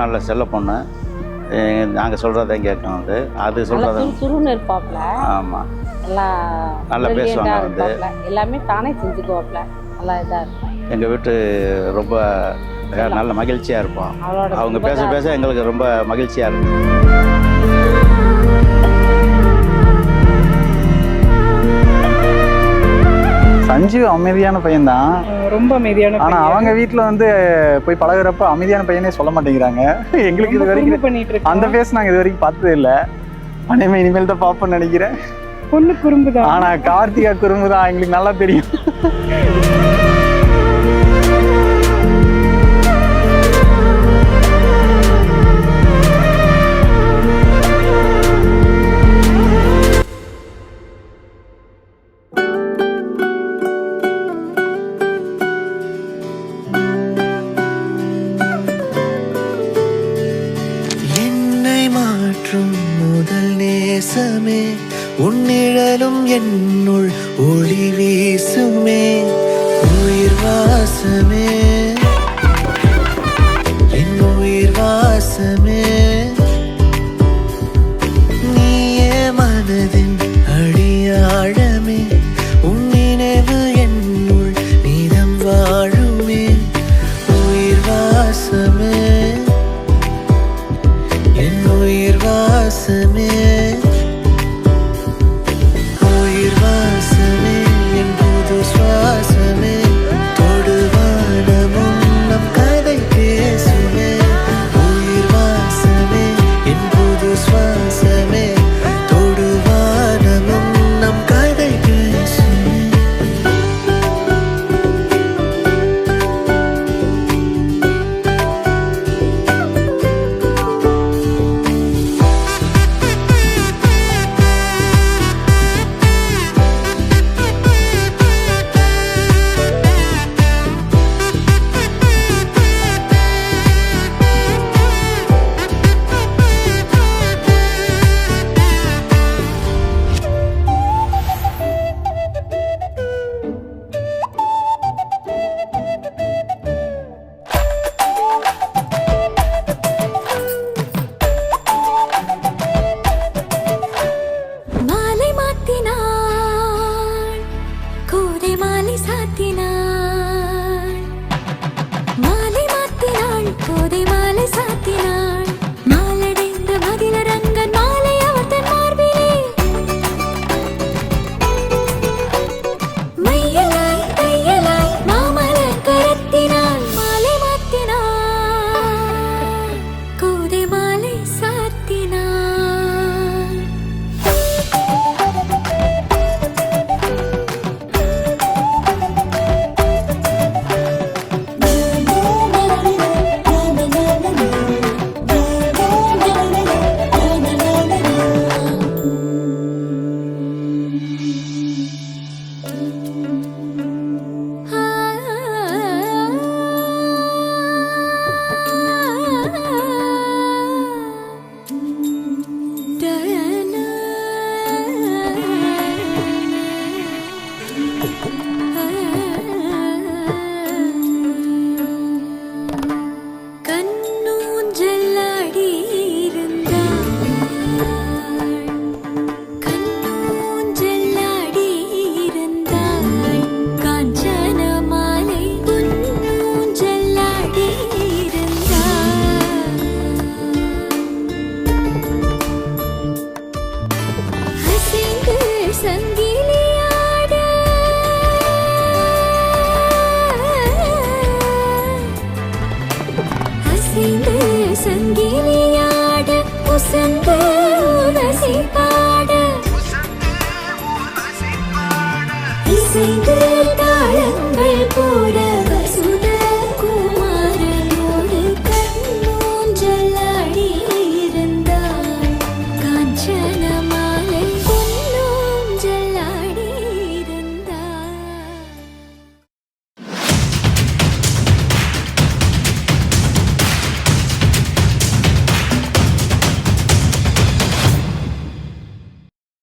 நல்ல செல்ல பொண்ணு, நாங்கள் சொல்கிறதையும் கேட்கணும். அது சொல்கிறத சுருன்னு இருப்பாப்ல. ஆமாம், நல்லா பேசுவாங்க. எல்லாமே தானே செஞ்சுக்குவாப்ல. நல்லா இதாக இருக்கும். எங்கள் வீட்டு ரொம்ப நல்ல மகிழ்ச்சியாக இருப்போம். அவங்க பேச பேச எங்களுக்கு ரொம்ப மகிழ்ச்சியாக இருக்கும். சஞ்சீவ் அமைதியான பையன்தான், ரொம்ப அமைதியான. ஆனா அவங்க வீட்டுல வந்து போய் பழகுறப்ப அமைதியான பையனே சொல்ல மாட்டேங்கிறாங்க. எங்களுக்கு இது வரைக்கும் அந்த பேஸ் நாங்க இது வரைக்கும் பார்த்ததே இல்லை. அனைமே இனிமேல் தான் பார்ப்போம்னு நினைக்கிறேன். பொண்ணு குறும்புதான், ஆனா கார்த்திகா குறும்புதான், எங்களுக்கு நல்லா தெரியும். உன்னிழலும் என்னுள் ஒளி வீசுமே, உயிர் வாசமே, என் உயிர் வாசமே, நீயே மனதின் அடியாழமே, உன் நினைவு என்னுள் நீதம் வாழுமே, உயிர் வாசமே, என் உயிர் வாசமே, சங்கிலியாட உசந்து உரசி